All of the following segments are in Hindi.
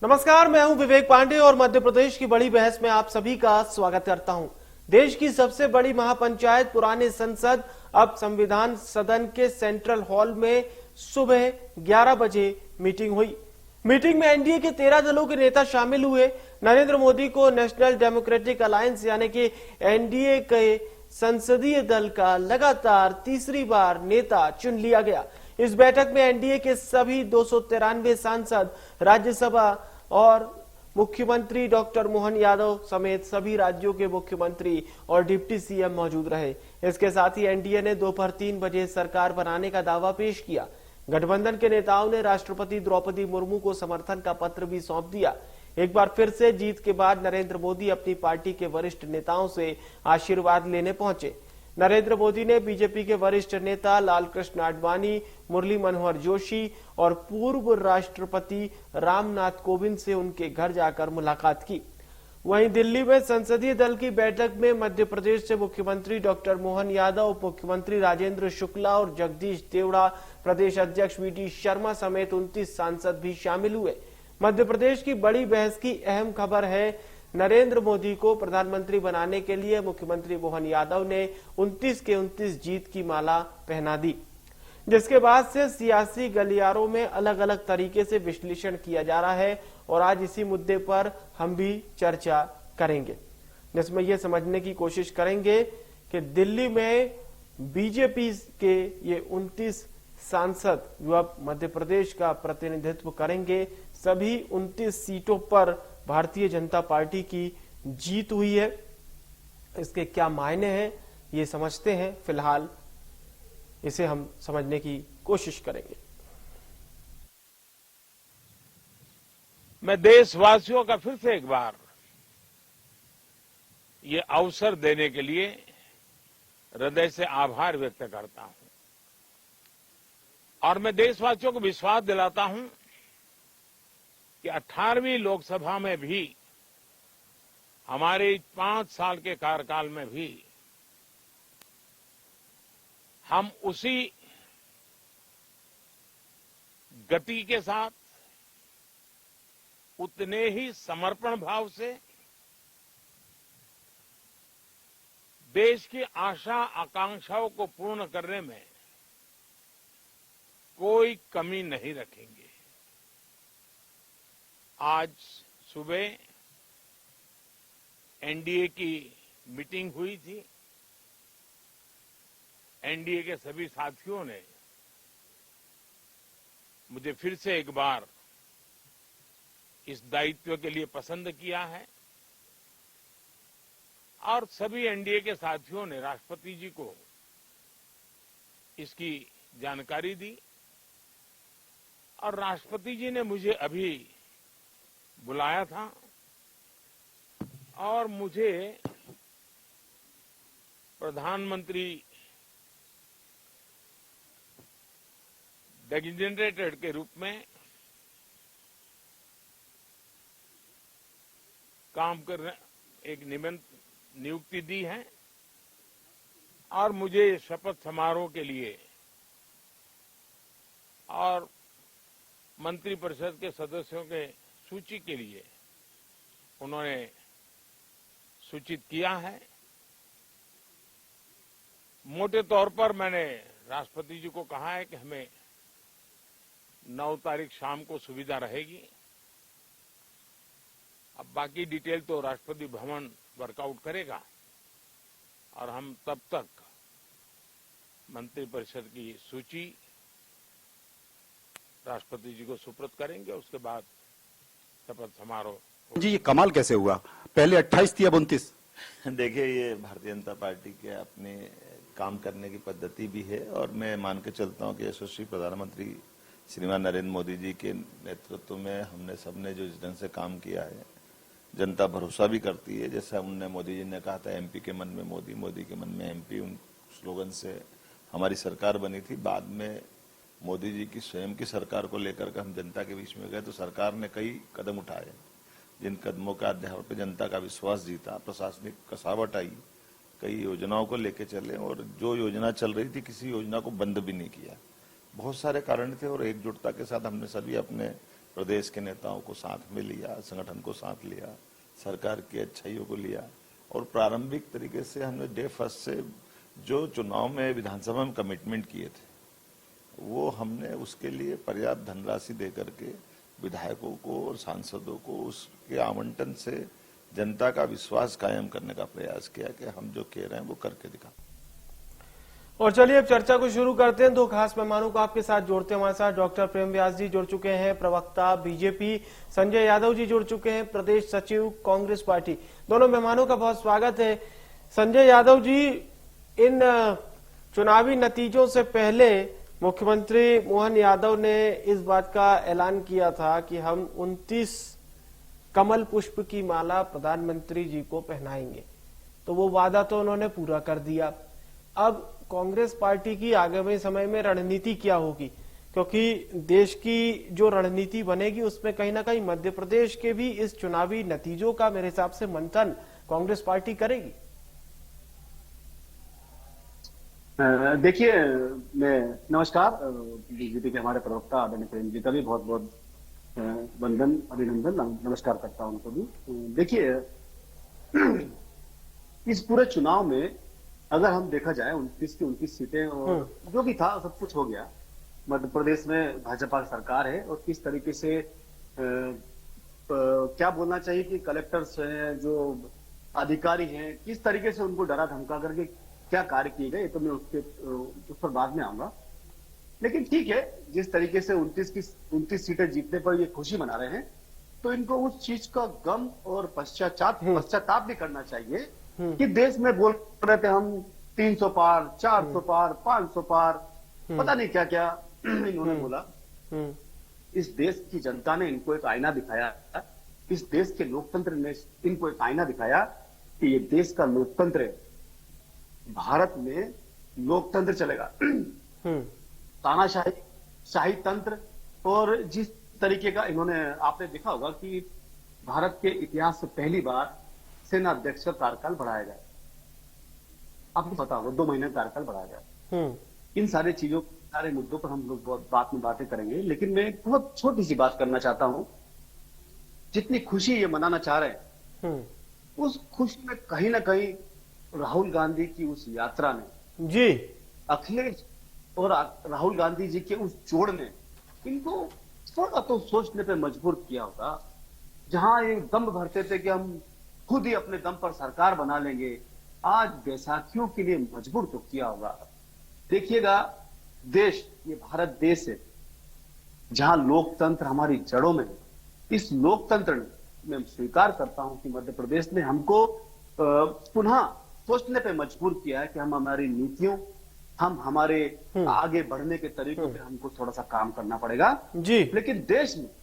नमस्कार, मैं हूं विवेक पांडे और मध्य प्रदेश की बड़ी बहस में आप सभी का स्वागत करता हूं। देश की सबसे बड़ी महापंचायत पुराने संसद अब संविधान सदन के सेंट्रल हॉल में सुबह 11 बजे मीटिंग हुई। मीटिंग में एनडीए के 13 दलों के नेता शामिल हुए। नरेंद्र मोदी को नेशनल डेमोक्रेटिक अलायंस यानी कि एनडीए के संसदीय दल का लगातार तीसरी बार नेता चुन लिया गया। इस बैठक में एनडीए के सभी 293 सांसद, राज्यसभा और मुख्यमंत्री डॉक्टर मोहन यादव समेत सभी राज्यों के मुख्यमंत्री और डिप्टी सीएम मौजूद रहे। इसके साथ ही एनडीए ने दोपहर 3 बजे सरकार बनाने का दावा पेश किया। गठबंधन के नेताओं ने राष्ट्रपति द्रौपदी मुर्मू को समर्थन का पत्र भी सौंप दिया। एक बार फिर से जीत के बाद नरेंद्र मोदी अपनी पार्टी के वरिष्ठ नेताओं से आशीर्वाद लेने पहुंचे। नरेंद्र मोदी ने बीजेपी के वरिष्ठ नेता लालकृष्ण आडवाणी, मुरली मनोहर जोशी और पूर्व राष्ट्रपति रामनाथ कोविंद से उनके घर जाकर मुलाकात की। वहीं दिल्ली में संसदीय दल की बैठक में मध्य प्रदेश से मुख्यमंत्री डॉक्टर मोहन यादव, उप मुख्यमंत्री राजेंद्र शुक्ला और जगदीश देवड़ा, प्रदेश अध्यक्ष वीडी शर्मा समेत 29 सांसद भी शामिल हुए। मध्य प्रदेश की बड़ी बहस की अहम खबर है, नरेंद्र मोदी को प्रधानमंत्री बनाने के लिए मुख्यमंत्री मोहन यादव ने 29 के 29 जीत की माला पहना दी, जिसके बाद से सियासी गलियारों में अलग अलग तरीके से विश्लेषण किया जा रहा है और आज इसी मुद्दे पर हम भी चर्चा करेंगे, जिसमें यह समझने की कोशिश करेंगे कि दिल्ली में बीजेपी के ये 29 सांसद जो अब मध्य प्रदेश का प्रतिनिधित्व करेंगे, सभी 29 सीटों पर भारतीय जनता पार्टी की जीत हुई है। इसके क्या मायने हैं ये समझते हैं। फिलहाल इसे हम समझने की कोशिश करेंगे। मैं देशवासियों का फिर से एक बार ये अवसर देने के लिए हृदय से आभार व्यक्त करता हूं और मैं देशवासियों को विश्वास दिलाता हूं कि 18वीं लोकसभा में भी, हमारे 5 साल के कार्यकाल में भी, हम उसी गति के साथ, उतने ही समर्पण भाव से देश की आशा आकांक्षाओं को पूर्ण करने में कोई कमी नहीं रखेंगे। आज सुबह एनडीए की मीटिंग हुई थी। एनडीए के सभी साथियों ने मुझे फिर से एक बार इस दायित्व के लिए पसंद किया है और सभी एनडीए के साथियों ने राष्ट्रपति जी को इसकी जानकारी दी और राष्ट्रपति जी ने मुझे अभी बुलाया था और मुझे प्रधानमंत्री डेजिग्नेटेड के रूप में काम करने एक नियुक्ति दी है और मुझे शपथ समारोह के लिए और मंत्रिपरिषद के सदस्यों के सूची के लिए उन्होंने सूचित किया है। मोटे तौर पर मैंने राष्ट्रपति जी को कहा है कि हमें 9 तारीख शाम को सुविधा रहेगी। अब बाकी डिटेल तो राष्ट्रपति भवन वर्कआउट करेगा और हम तब तक मंत्रिपरिषद की सूची राष्ट्रपति जी को सुपुर्द करेंगे। उसके बाद शपथ समारोह। जी, ये कमाल कैसे हुआ? पहले 28 थी, अब 29। देखिए, ये भारतीय जनता पार्टी के अपने काम करने की पद्धति भी है और मैं मान के चलता हूं कि यशस्वी प्रधानमंत्री श्रीमान नरेंद्र मोदी जी के नेतृत्व में हमने सबने जो इस ढंग से काम किया है, जनता भरोसा भी करती है। जैसा उनने मोदी जी ने कहा था, एमपी के मन में मोदी, मोदी के मन में एमपी, उन स्लोगन से हमारी सरकार बनी थी। बाद में मोदी जी की स्वयं की सरकार को लेकर के हम जनता के बीच में गए तो सरकार ने कई कदम उठाए, जिन कदमों के आधार पर जनता का विश्वास जीता, प्रशासनिक कसावट आई, कई योजनाओं को लेकर चले और जो योजना चल रही थी किसी योजना को बंद भी नहीं किया। बहुत सारे कारण थे और एकजुटता के साथ हमने सभी अपने प्रदेश के नेताओं को साथ में लिया, संगठन को साथ लिया, सरकार की अच्छाइयों को लिया और प्रारंभिक तरीके से हमने डे फर्स्ट से जो चुनाव में विधानसभा में कमिटमेंट किए थे वो हमने उसके लिए पर्याप्त धनराशि दे करके विधायकों को और सांसदों को उसके आवंटन से जनता का विश्वास कायम करने का प्रयास किया कि हम जो कह रहे हैं वो करके दिखा। और चलिए अब चर्चा को शुरू करते हैं। दो खास मेहमानों को आपके साथ जोड़ते हैं। हमारे साथ डॉक्टर प्रेम व्यास जी जुड़ चुके हैं, प्रवक्ता बीजेपी, संजय यादव जी जुड़ चुके हैं, प्रदेश सचिव कांग्रेस पार्टी। दोनों मेहमानों का बहुत स्वागत है। संजय यादव जी, इन चुनावी नतीजों से पहले मुख्यमंत्री मोहन यादव ने इस बात का ऐलान किया था कि हम 29 कमल पुष्प की माला प्रधानमंत्री जी को पहनाएंगे, तो वो वादा तो उन्होंने पूरा कर दिया। अब कांग्रेस पार्टी की आगामी समय में रणनीति क्या होगी, क्योंकि देश की जो रणनीति बनेगी उसमें कहीं ना कहीं मध्य प्रदेश के भी इस चुनावी नतीजों का मेरे हिसाब से मंथन कांग्रेस पार्टी करेगी। देखिए, मैं नमस्कार, बीजेपी के हमारे प्रवक्ता आदरणीय प्रेम जी का भी बहुत बहुत वंदन, अभिनंदन, नमस्कार करता हूं उनको भी। देखिए, इस पूरे चुनाव में अगर हम देखा जाए 29 की 29 सीटें और जो भी था सब कुछ हो गया। मध्य प्रदेश में भाजपा की सरकार है और किस तरीके से क्या बोलना चाहिए कि कलेक्टर्स हैं, जो अधिकारी हैं, किस तरीके से उनको डरा धमका करके क्या कार्य किए गए, तो मैं उस पर बाद में आऊंगा। लेकिन ठीक है, जिस तरीके से 29 सीटें जीतने पर ये खुशी मना रहे हैं, तो इनको उस चीज का गम और पश्चाताप भी करना चाहिए कि देश में बोल रहे थे हम 300 पार, 400 पार, 500 पार, पता नहीं क्या क्या इन्होंने बोला। इस देश की जनता ने इनको एक आईना दिखाया, इस देश के लोकतंत्र ने इनको एक आईना दिखाया कि ये देश का लोकतंत्र है, भारत में लोकतंत्र चलेगा। तानाशाही, शाही तंत्र, और जिस तरीके का इन्होंने, आपने देखा होगा कि भारत के इतिहास से पहली बार सेना अध्यक्ष का कार्यकाल बढ़ाया गया, आपको पता होगा 2 महीने कार्यकाल बढ़ाया गया। इन सारे चीजों, सारे मुद्दों पर हम लोग बहुत बात में बातें करेंगे, लेकिन मैं बहुत छोटी सी बात करना चाहता हूं। जितनी खुशी ये मनाना चाह रहे हैं, उस खुशी में कहीं ना कहीं राहुल गांधी की उस यात्रा ने जी, अखिलेश और राहुल गांधी जी के उस जोड़ ने इनको थोड़ा तो सोचने पे मजबूर किया होगा। जहां ये दम भरते थे कि हम खुद ही अपने दम पर सरकार बना लेंगे, आज बैसाखियों के लिए मजबूर तो किया होगा। देखिएगा, देश, ये भारत देश है जहां लोकतंत्र हमारी जड़ों में है। इस लोकतंत्र ने, मैं स्वीकार करता हूं कि मध्य प्रदेश ने हमको पुनः सोचने पे मजबूर किया है कि हम हमारी नीतियों, हम हमारे आगे बढ़ने के तरीकों पे हमको थोड़ा सा काम करना पड़ेगा जी। लेकिन देश ने,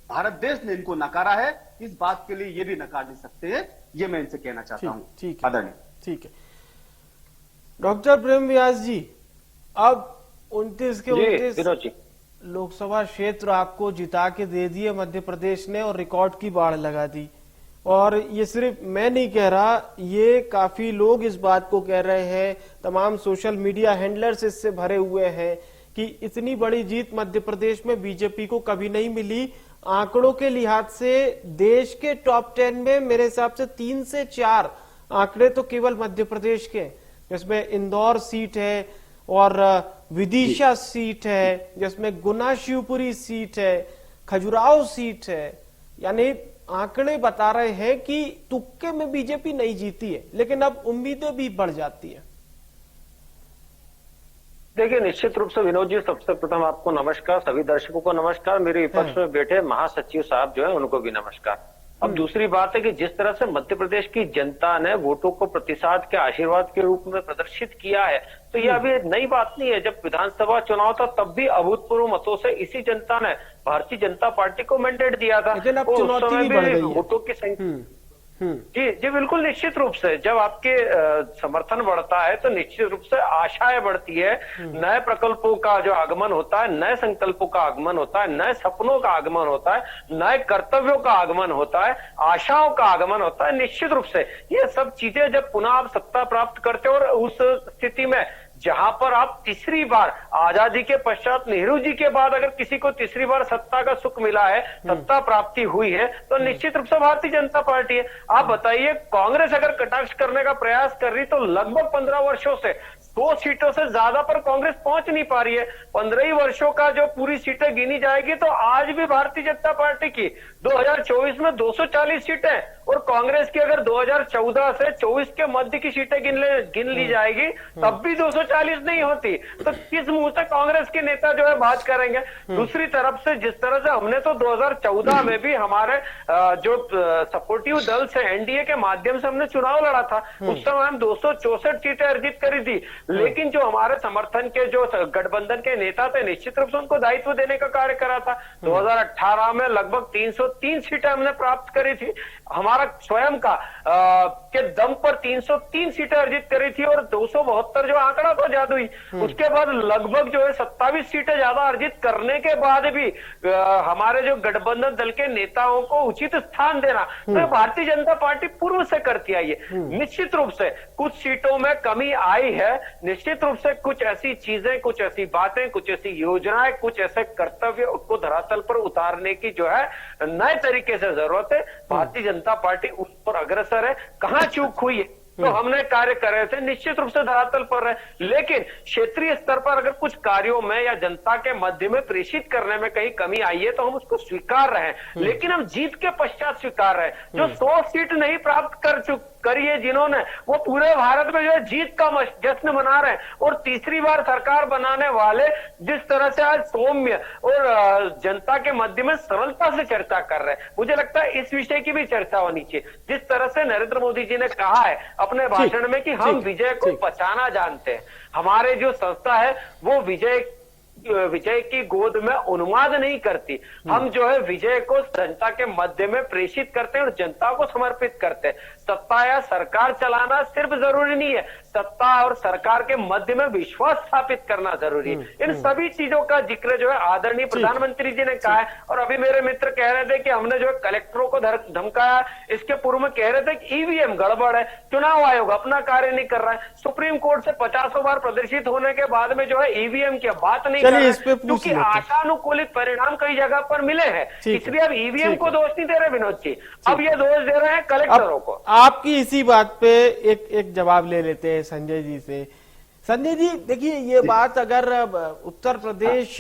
भारत देश ने इनको नकारा है, इस बात के लिए ये भी नकार नहीं सकते हैं, ये मैं इनसे कहना चाहता हूं। ठीक है, आदरणीय। ठीक है। डॉक्टर प्रेम व्यास जी, अब 29 के 29 लोकसभा क्षेत्र आपको जिता के दे दिए मध्य प्रदेश ने और रिकॉर्ड की बाढ़ लगा दी। और ये सिर्फ मैं नहीं कह रहा, ये काफी लोग इस बात को कह रहे हैं, तमाम सोशल मीडिया हैंडलर्स इससे भरे हुए हैं कि इतनी बड़ी जीत मध्य प्रदेश में बीजेपी को कभी नहीं मिली। आंकड़ों के लिहाज से देश के टॉप 10 में मेरे हिसाब से 3 से 4 आंकड़े तो केवल मध्य प्रदेश के, जिसमें इंदौर सीट है और विदिशा सीट है, जिसमें गुना शिवपुरी सीट है, खजुराहो सीट है। यानी आंकड़े बता रहे हैं कि तुक्के में बीजेपी नहीं जीती है, लेकिन अब उम्मीदें भी बढ़ जाती है। देखिए, निश्चित रूप से विनोद जी, सबसे प्रथम आपको नमस्कार, सभी दर्शकों को नमस्कार, मेरे विपक्ष में बैठे महासचिव साहब जो है उनको भी नमस्कार। अब दूसरी बात है कि जिस तरह से मध्य प्रदेश की जनता ने वोटों को प्रतिसाद के आशीर्वाद के रूप में प्रदर्शित किया है, तो यह अभी नई बात नहीं है। जब विधानसभा चुनाव था तब भी अभूतपूर्व मतों से इसी जनता ने भारतीय जनता पार्टी को मैंडेट दिया था। उस समय भी वोटों की संख्या जी बिल्कुल, निश्चित रूप से जब आपके समर्थन बढ़ता है तो निश्चित रूप से आशाएं बढ़ती है, नए प्रकल्पों का जो आगमन होता है, नए संकल्पों का आगमन होता है, नए सपनों का आगमन होता है, नए कर्तव्यों का आगमन होता है, आशाओं का आगमन होता है। निश्चित रूप से ये सब चीजें जब पुनः आप सत्ता प्राप्त करते हो और उस स्थिति में जहां पर आप तीसरी बार आजादी के पश्चात नेहरू जी के बाद अगर किसी को तीसरी बार सत्ता का सुख मिला है, सत्ता प्राप्ति हुई है, तो निश्चित रूप से भारतीय जनता पार्टी है। आप बताइए, कांग्रेस अगर कटाक्ष करने का प्रयास कर रही तो लगभग 15 वर्षों से 100 सीटों से ज्यादा पर कांग्रेस पहुंच नहीं पा रही है। 15 ही वर्षों का जो पूरी सीटें गिनी जाएगी तो आज भी भारतीय जनता पार्टी की 2024 में 240 सीटें और कांग्रेस की अगर 2014 से 24 के मध्य की सीटें गिन ली जाएगी तब भी 240 नहीं होती। तो किस मुंह से कांग्रेस के नेता जो है बात करेंगे। दूसरी तरफ से जिस तरह से हमने तो 2014 में भी हमारे जो सपोर्टिव दल से एनडीए के माध्यम से हमने चुनाव लड़ा था, उस समय हम 264 सीटें अर्जित करी थी, लेकिन जो हमारे समर्थन के जो गठबंधन के नेता थे निश्चित रूप से उनको दायित्व देने का कार्य करा था। 2018 में लगभग 303 सीटें हमने प्राप्त करी थी, हमारा स्वयं का के दम पर 303 सीटें अर्जित करी थी और 272 जो आंकड़ा था जादुई, उसके बाद लगभग जो है 27 सीटें ज्यादा अर्जित करने के बाद भी हमारे जो गठबंधन दल के नेताओं को उचित स्थान देना तो भारतीय जनता पार्टी पूर्व से करती आई है। निश्चित रूप से कुछ सीटों में कमी आई है, निश्चित रूप से कुछ ऐसी चीजें, कुछ ऐसी बातें, कुछ ऐसी योजनाएं, कुछ ऐसे कर्तव्य उसको धरातल पर उतारने की जो है नए तरीके से जरूरत है। भारतीय जनता पार्टी उस पर अग्रसर है। कहां चूक हुई है तो हमने कार्य कर रहे थे, निश्चित रूप से धरातल पर है, लेकिन क्षेत्रीय स्तर पर अगर कुछ कार्यों में या जनता के मध्य में प्रेषित करने में कहीं कमी आई है तो हम उसको स्वीकार रहे हैं, लेकिन हम जीत के पश्चात स्वीकार रहे हैं। जो 100 सीट नहीं प्राप्त करिए जिन्होंने, वो पूरे भारत में जो है जीत का जश्न मना रहे हैं और तीसरी बार सरकार बनाने वाले जिस तरह से आज सौम्य और जनता के मध्य में सरलता से चर्चा कर रहे हैं, मुझे लगता है इस विषय की भी चर्चा होनी चाहिए। जिस तरह से नरेंद्र मोदी जी ने कहा है अपने भाषण में कि हम विजय को बचाना जानते हैं, हमारे जो संस्था है वो विजय की गोद में उन्माद नहीं करती, हम जो है विजय को जनता के मध्य में प्रेषित करते हैं और जनता को समर्पित करते हैं। सत्ता या सरकार चलाना सिर्फ जरूरी नहीं है, सत्ता और सरकार के मध्य में विश्वास स्थापित करना जरूरी है। इन सभी चीजों का जिक्र जो है आदरणीय प्रधानमंत्री जी ने कहा है। और अभी मेरे मित्र कह रहे थे कि हमने जो है कलेक्टरों को धमकाया, इसके पूर्व में कह रहे थे कि ईवीएम गड़बड़ है, चुनाव आयोग अपना कार्य नहीं कर रहा है, सुप्रीम कोर्ट से 50 बार प्रदर्शित होने के बाद में जो है ईवीएम की बात नहीं कर रहा है, क्योंकि आशानुकूलित परिणाम कई जगह पर मिले हैं, इसलिए अब ईवीएम को दोष नहीं दे रहे विनोद जी, अब ये दोष दे रहे हैं कलेक्टरों को। आपकी इसी बात पे एक जवाब ले लेते हैं संजय जी से। संजय जी देखिए, ये बात अगर उत्तर प्रदेश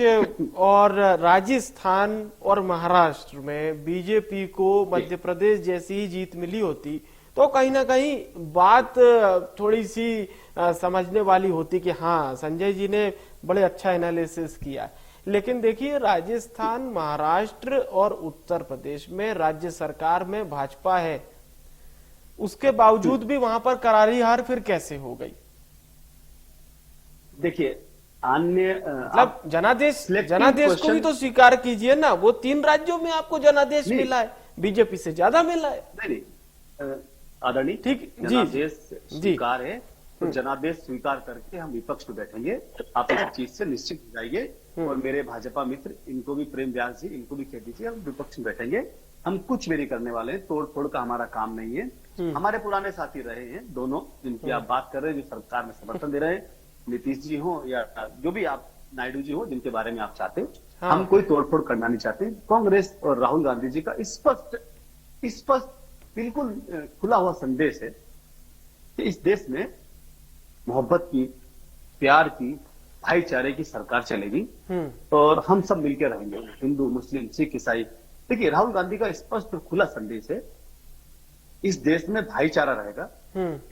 और राजस्थान और महाराष्ट्र में बीजेपी को मध्य प्रदेश जैसी ही जीत मिली होती तो कहीं ना कहीं बात थोड़ी सी समझने वाली होती कि हाँ संजय जी ने बड़े अच्छा एनालिसिस किया। लेकिन देखिए, राजस्थान, महाराष्ट्र और उत्तर प्रदेश में राज्य सरकार में भाजपा है, उसके बावजूद भी वहां पर करारी हार फिर कैसे हो गई? देखिए, अन्य मतलब जनादेश को भी तो स्वीकार कीजिए ना, वो 3 राज्यों में आपको जनादेश मिला है, बीजेपी से ज्यादा मिला है। नहीं आदरणीय, ठीक, जनादेश स्वीकार है तो जनादेश स्वीकार करके हम विपक्ष में बैठेंगे, आप इस चीज से निश्चित हो जाइए। और मेरे भाजपा मित्र, इनको भी प्रेम व्यास जी, इनको भी कह दीजिए, हम विपक्ष में बैठेंगे, हम कुछ भी नहीं करने वाले हैं, तोड़ फोड़ का हमारा काम नहीं है। हमारे पुराने साथी रहे हैं दोनों जिनकी आप बात कर रहे हैं, जो सरकार में समर्थन दे रहे हैं, नीतीश जी हो या जो भी आप नायडू जी हो जिनके बारे में आप चाहते हो, हम कोई तोड़फोड़ करना नहीं चाहते। कांग्रेस और राहुल गांधी जी का स्पष्ट बिल्कुल खुला हुआ संदेश है कि इस देश में मोहब्बत की, प्यार की, भाईचारे की सरकार चलेगी और हम सब मिलकर रहेंगे, हिंदू, मुस्लिम, सिख, ईसाई। देखिए, राहुल गांधी का स्पष्ट खुला संदेश है, इस देश में भाईचारा रहेगा,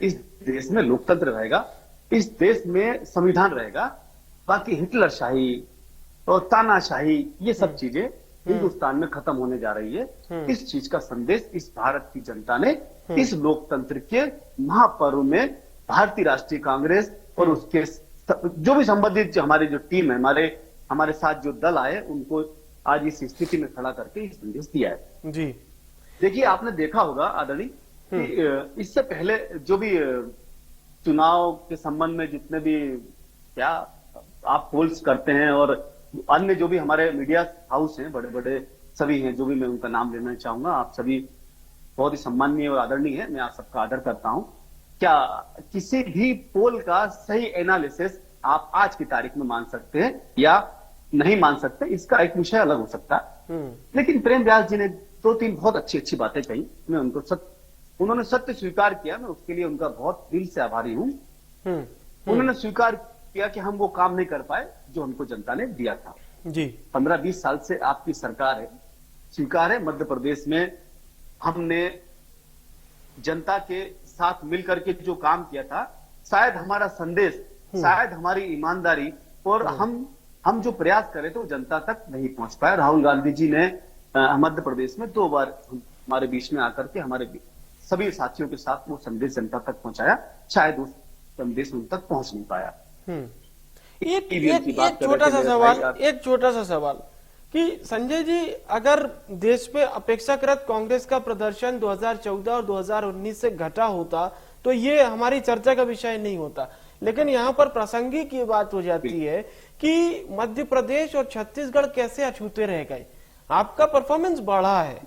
इस देश में लोकतंत्र रहेगा, इस देश में संविधान रहेगा, बाकी हिटलरशाही और तानाशाही ये सब चीजें हिंदुस्तान में खत्म होने जा रही है। इस चीज का संदेश इस भारत की जनता ने इस लोकतंत्र के महापर्व में भारतीय राष्ट्रीय कांग्रेस और उसके जो भी संबंधित हमारी जो टीम है, हमारे साथ जो दल आए, उनको आज इस स्थिति में खड़ा करके इस संदेश दिया है। जी देखिए, आपने देखा होगा आदरणीय कि इससे पहले जो भी चुनाव के संबंध में जितने भी क्या आप पोल्स करते हैं और अन्य जो भी हमारे मीडिया हाउस हैं, बड़े बड़े सभी हैं, जो भी मैं उनका नाम लेना चाहूंगा, आप सभी बहुत ही सम्माननीय और आदरणीय है, मैं आप सबका आदर करता हूं। क्या किसी भी पोल का सही एनालिसिस आप आज की तारीख में मान सकते हैं या नहीं मान सकते, इसका एक विषय अलग हो सकता है। लेकिन प्रेम व्यास जी ने 2-3 बहुत अच्छी अच्छी बातें कही, मैं उनको उन्होंने सत्य स्वीकार किया, मैं उसके लिए उनका बहुत दिल से आभारी हूं। उन्होंने स्वीकार किया कि हम वो काम नहीं कर पाए जो हमको जनता ने दिया था। जी 15-20 साल से आपकी सरकार है, स्वीकार है, मध्य प्रदेश में हमने जनता के साथ मिलकर के जो काम किया था, शायद हमारा संदेश, शायद हमारी ईमानदारी और हम जो प्रयास करे थे वो जनता तक नहीं पहुंच पाया। राहुल गांधी जी ने मध्य प्रदेश में 2 बार हमारे बीच में आकर के हमारे सभी साथियों के साथ वो संदेश जनता तक पहुंचाया, शायद उस संदेश उन तक पहुंच नहीं पाया। एक छोटा सा सवाल कि संजय जी, अगर देश में अपेक्षाकृत कांग्रेस का प्रदर्शन 2014 और 2019 से घटा होता तो ये हमारी चर्चा का विषय नहीं होता, लेकिन यहाँ पर प्रासंगिक ये बात हो जाती है कि मध्य प्रदेश और छत्तीसगढ़ कैसे अछूते रह गए। आपका परफॉर्मेंस बढ़ा है।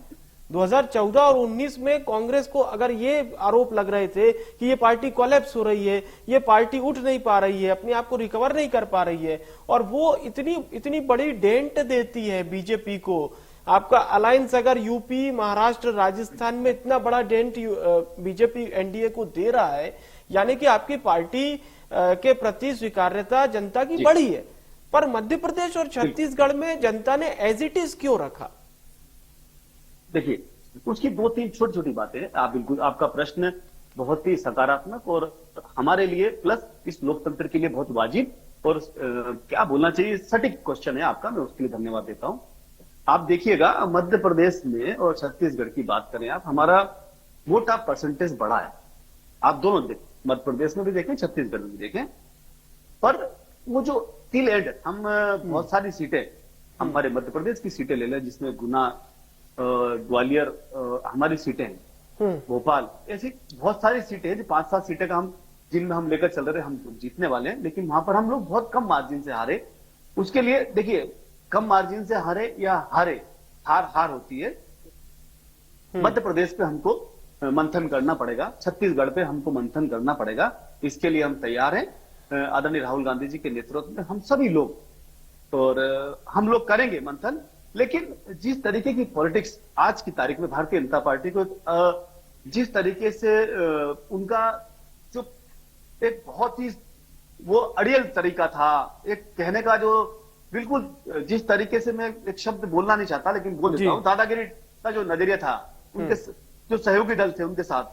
2014 और 19 में कांग्रेस को अगर ये आरोप लग रहे थे कि ये पार्टी कोलैप्स हो रही है, ये पार्टी उठ नहीं पा रही है, अपने आप को रिकवर नहीं कर पा रही है, और वो इतनी बड़ी डेंट देती है बीजेपी को। आपका अलायंस अगर यूपी, महाराष्ट्र, राजस्थान में इतना बड़ा डेंट बीजेपी एनडीए को दे रहा है, यानी कि आपकी पार्टी के प्रति स्वीकार्यता जनता की बढ़ी है, पर मध्य प्रदेश और छत्तीसगढ़ में जनता ने एज इट इज क्यों रखा? देखिए, उसकी 2-3 छोटी छोटी बातें हैं। आप बिल्कुल, आपका प्रश्न बहुत ही सकारात्मक और हमारे लिए प्लस इस लोकतंत्र के लिए बहुत वाजिब और क्या बोलना चाहिए, सटीक क्वेश्चन है आपका, मैं उसके लिए धन्यवाद देता हूं। आप देखिएगा, मध्य प्रदेश में और छत्तीसगढ़ की बात करें आप, हमारा वोट ऑफ परसेंटेज बढ़ा है। आप दोनों देखें, मध्य प्रदेश में भी देखें, छत्तीसगढ़ में भी देखें, पर वो जो टिल एंड हम बहुत सारी सीटें, हमारे मध्य प्रदेश की सीटें ले लें जिसमें गुना, ग्वालियर हमारी सीटें हैं, भोपाल, ऐसी बहुत सारी सीटें हैं, 5-7 सीटें का हम जिनमें हम लेकर चल रहे हैं, हम जीतने वाले हैं, लेकिन वहां पर हम लोग बहुत कम मार्जिन से हारे। उसके लिए देखिए, कम मार्जिन से हारे या हार होती है। मध्य प्रदेश पे हमको मंथन करना पड़ेगा, छत्तीसगढ़ पे हमको मंथन करना पड़ेगा, इसके लिए हम तैयार हैं। आदरणीय राहुल गांधी जी के नेतृत्व में हम सभी लोग, और हम लोग करेंगे मंथन। लेकिन जिस तरीके की पॉलिटिक्स आज की तारीख में भारतीय जनता पार्टी को, जिस तरीके से उनका जो एक बहुत ही वो अड़ियल तरीका था, एक कहने का जो बिल्कुल, जिस तरीके से मैं एक शब्द बोलना नहीं चाहता लेकिन बोल देता हूं, दादागिरी का जो नजरिया था उनके जो सहयोगी दल थे उनके साथ,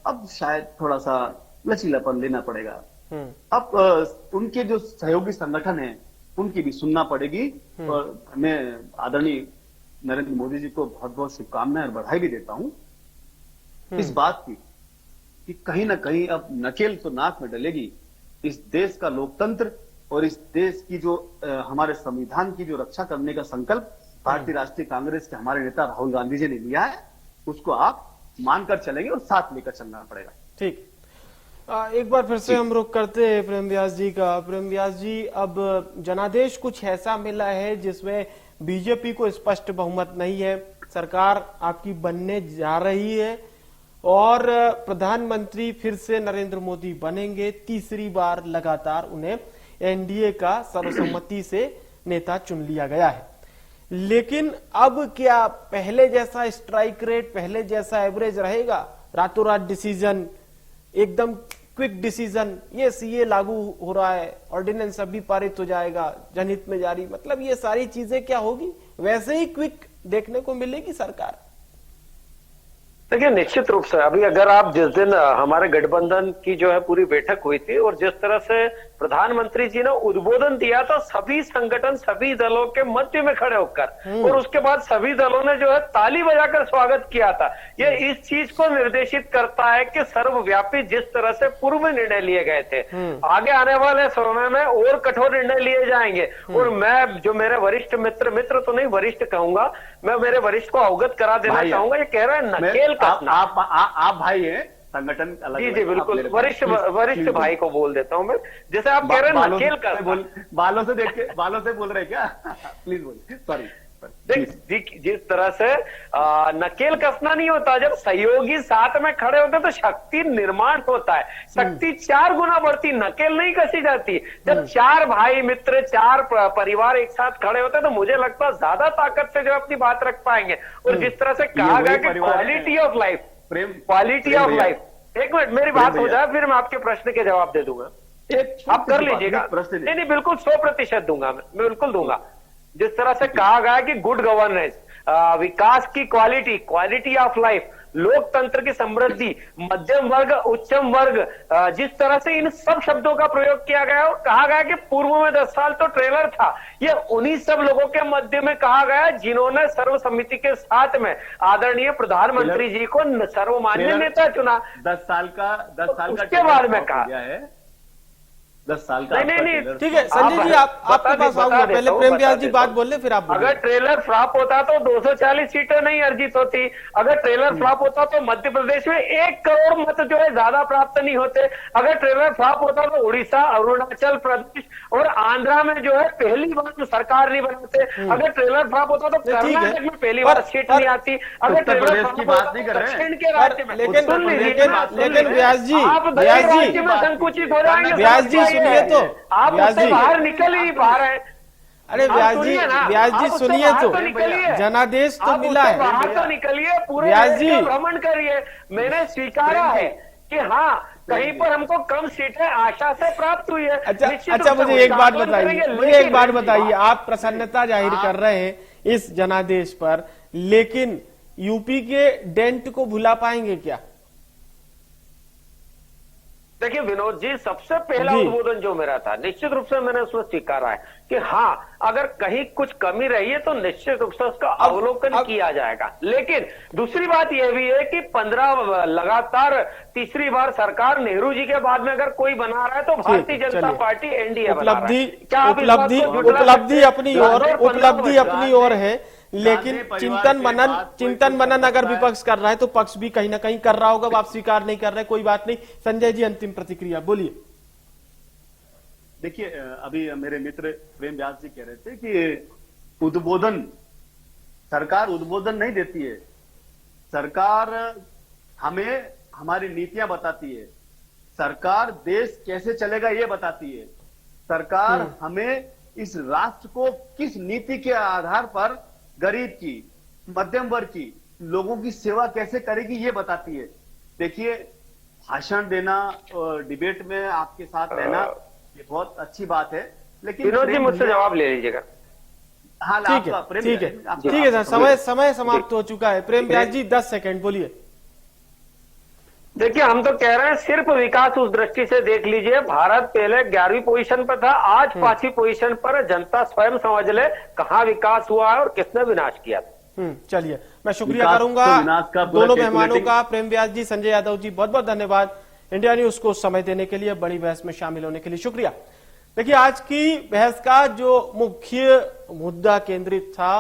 अब शायद थोड़ा सा लचीलापन लेना पड़ेगा। अब उनके जो सहयोगी संगठन है उनकी भी सुनना पड़ेगी, और मैं आदरणीय नरेंद्र मोदी जी को बहुत बहुत शुभकामनाएं और बधाई भी देता हूं इस बात की कि कहीं ना कहीं अब नकेल तो नाक में डलेगी। इस देश का लोकतंत्र और इस देश की जो हमारे संविधान की जो रक्षा करने का संकल्प भारतीय राष्ट्रीय कांग्रेस के हमारे नेता राहुल गांधी जी ने लिया है, उसको आप मानकर चलेंगे और साथ लेकर चलना पड़ेगा। ठीक, एक बार फिर से हम रुख करते हैं प्रेम व्यास जी का। प्रेम व्यास जी, अब जनादेश कुछ ऐसा मिला है जिसमें बीजेपी को स्पष्ट बहुमत नहीं है, सरकार आपकी बनने जा रही है और प्रधानमंत्री फिर से नरेंद्र मोदी बनेंगे, तीसरी बार लगातार उन्हें एनडीए का सर्वसम्मति से नेता चुन लिया गया है। लेकिन अब क्या पहले जैसा स्ट्राइक रेट, पहले जैसा एवरेज रहेगा? रातों रात डिसीजन, एकदम क्विक डिसीजन, ये सीए लागू हो रहा है, ऑर्डिनेंस अभी पारित हो जाएगा, जनहित में जारी, मतलब ये सारी चीजें क्या होगी, वैसे ही क्विक देखने को मिलेगी सरकार? देखिए, निश्चित रूप से अभी अगर आप जिस दिन हमारे गठबंधन की जो है पूरी बैठक हुई थी और जिस तरह से प्रधानमंत्री जी ने उद्बोधन दिया था सभी संगठन, सभी दलों के मध्य में खड़े होकर, और उसके बाद सभी दलों ने जो है ताली बजाकर स्वागत किया था, ये इस चीज को निर्देशित करता है कि सर्वव्यापी जिस तरह से पूर्व निर्णय लिए गए थे, आगे आने वाले समय में और कठोर निर्णय लिए जाएंगे। और मैं जो मेरे वरिष्ठ मित्र तो नहीं वरिष्ठ कहूंगा, मैं मेरे वरिष्ठ को अवगत करा देना चाहूंगा, ये कह रहे हैं नकेल कसना। आप भाई हैं, संगठन अलग, जी बिल्कुल, वरिष्ठ भाई को बोल देता हूं मैं, जैसे आप कह रहे हैं नकेल कसना। बालों से देख के बालों से बोल रहे क्या? प्लीज बोलिए, सॉरी। जिस तरह से नकेल कसना नहीं होता, जब सहयोगी साथ में खड़े होते तो शक्ति निर्माण होता है, शक्ति 4 गुना बढ़ती, नकेल नहीं कसी जाती। जब 4 भाई मित्र 4 परिवार एक साथ खड़े होते तो मुझे लगता है ज्यादा ताकत से जो अपनी बात रख पाएंगे। और जिस तरह से कहा गया कि quality of life, quality of life, एक मिनट मेरी बात हो जाए फिर मैं आपके प्रश्न के जवाब दे दूंगा, आप कर लीजिएगा। नहीं बिल्कुल 100% दूंगा, मैं बिल्कुल दूंगा। जिस तरह से कहा गया कि गुड गवर्नेंस, विकास की क्वालिटी, क्वालिटी ऑफ लाइफ, लोकतंत्र की समृद्धि, मध्यम वर्ग, उच्चम वर्ग, जिस तरह से इन सब शब्दों का प्रयोग किया गया और कहा गया कि पूर्व में 10 साल तो ट्रेलर था, ये उन्हीं सब लोगों के मध्य में कहा गया जिन्होंने सर्वसम्मति के साथ में आदरणीय प्रधानमंत्री जी को सर्वमान्य नेता चुना। 10 साल का उसके बाद में कहा है 10 साल का। नहीं ठीक है संजय जी, आपके पास आऊंगा, पहले प्रेम व्यास जी बात बोल ले फिर आप। अगर ट्रेलर फ्लॉप होता तो 240 सीटें नहीं अर्जित होती, अगर ट्रेलर फ्लॉप होता तो मध्य प्रदेश में 1 करोड़ मत जो है ज्यादा प्राप्त नहीं होते, अगर ट्रेलर फ्लॉप होता तो उड़ीसा, अरुणाचल प्रदेश और आंध्रा में जो है पहली बार सरकार नहीं बनाते, अगर ट्रेलर फ्लॉप होता तो कर्नाटक में पहली बार सीट नहीं आती, अगर ट्रेलर फ्लॉप होता तो दक्षिण के राज्य में। लेकिन व्यास जी, संकुचित हो जाएंगे। व्यास जी सुनिए तो, आप उससे बाहर निकल ही नहीं पा रहे हैं। अरे व्यास जी सुनिए तो, जनादेश तो मिला है, बाहर तो निकलिए, पूरे भ्रमण करिए। मैंने स्वीकारा है कि हाँ कहीं पर हमको कम सीटें आशा से प्राप्त हुई है। अच्छा मुझे एक बात बताइए, आप प्रसन्नता जाहिर कर रहे हैं इस जनादेश पर, लेकिन यूपी के डेंट को भुला पाएंगे क्या? देखिए विनोद जी, सबसे पहला उद्बोधन जो मेरा था निश्चित रूप से मैंने उसमें स्वीकारा है कि हाँ अगर कहीं कुछ कमी रही है तो निश्चित रूप से उसका अवलोकन किया जाएगा। लेकिन दूसरी बात यह भी है कि 15 लगातार तीसरी बार सरकार नेहरू जी के बाद में अगर कोई बना रहा है तो भारतीय जनता पार्टी एनडीए उपलब्धि अपनी ओर है, लेकिन चिंतन मनन अगर विपक्ष कर रहा है तो पक्ष भी कहीं ना कहीं कर रहा होगा, आप स्वीकार नहीं कर रहे, कोई बात नहीं। संजय जी अंतिम प्रतिक्रिया बोलिए। देखिए अभी मेरे मित्र प्रेम व्यास जी कह रहे थे कि उद्बोधन, सरकार उद्बोधन नहीं देती है, सरकार हमें हमारी नीतियां बताती है, सरकार देश कैसे चलेगा ये बताती है, सरकार हमें इस राष्ट्र को किस नीति के आधार पर गरीब की, मध्यम वर्ग की, लोगों की सेवा कैसे करेगी ये बताती है। देखिए भाषण देना और डिबेट में आपके साथ रहना ये बहुत अच्छी बात है, लेकिन विनोद जी मुझसे जवाब ले लीजिएगा। हाँ ठीक है सर, समय समाप्त हो चुका है। प्रेम व्यास जी 10 सेकंड बोलिए। देखिए हम तो कह रहे हैं सिर्फ विकास उस दृष्टि से देख लीजिए, भारत पहले 11वीं पोजीशन पर था, आज 5वीं पोजीशन पर। जनता स्वयं समझ ले कहाँ विकास हुआ है और किसने विनाश किया। चलिए मैं शुक्रिया करूंगा दोनों मेहमानों का, प्रेम व्यास जी, संजय यादव जी, बहुत बहुत धन्यवाद इंडिया न्यूज को समय देने के लिए, बड़ी बहस में शामिल होने के लिए शुक्रिया। देखिए आज की बहस का जो मुख्य मुद्दा केंद्रित था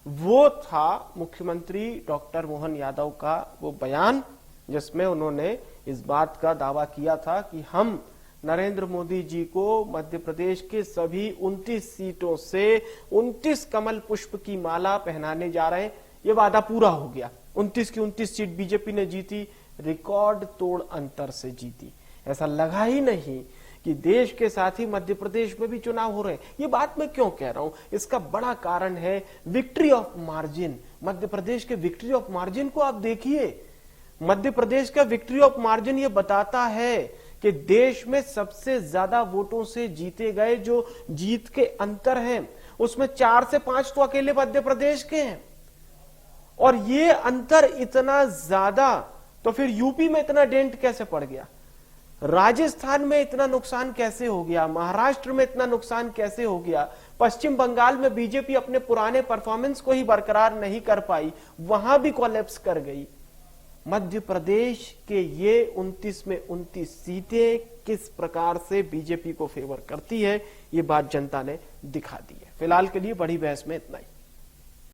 वो था मुख्यमंत्री डॉक्टर मोहन यादव का वो बयान, जिसमें उन्होंने इस बात का दावा किया था कि हम नरेंद्र मोदी जी को मध्य प्रदेश के सभी 29 सीटों से 29 कमल पुष्प की माला पहनाने जा रहे हैं। ये वादा पूरा हो गया, 29 की 29 सीट बीजेपी ने जीती, रिकॉर्ड तोड़ अंतर से जीती। ऐसा लगा ही नहीं कि देश के साथ ही मध्य प्रदेश में भी चुनाव हो रहे हैं। ये बात मैं क्यों कह रहा हूं, इसका बड़ा कारण है victory of margin. Madhya Pradesh के विक्ट्री ऑफ मार्जिन को आप देखिए, मध्य प्रदेश का विक्ट्री ऑफ मार्जिन ये बताता है कि देश में सबसे ज्यादा वोटों से जीते गए जो जीत के अंतर हैं उसमें 4 से 5 तो अकेले मध्य प्रदेश के हैं। और ये अंतर इतना ज्यादा, तो फिर यूपी में इतना डेंट कैसे पड़ गया, राजस्थान में इतना नुकसान कैसे हो गया, महाराष्ट्र में इतना नुकसान कैसे हो गया, पश्चिम बंगाल में बीजेपी अपने पुराने परफॉर्मेंस को ही बरकरार नहीं कर पाई, वहां भी कोलैप्स कर गई। मध्य प्रदेश के ये 29 में 29 सीटें किस प्रकार से बीजेपी को फेवर करती है, ये बात जनता ने दिखा दी है। फिलहाल के लिए बड़ी बहस में इतना ही।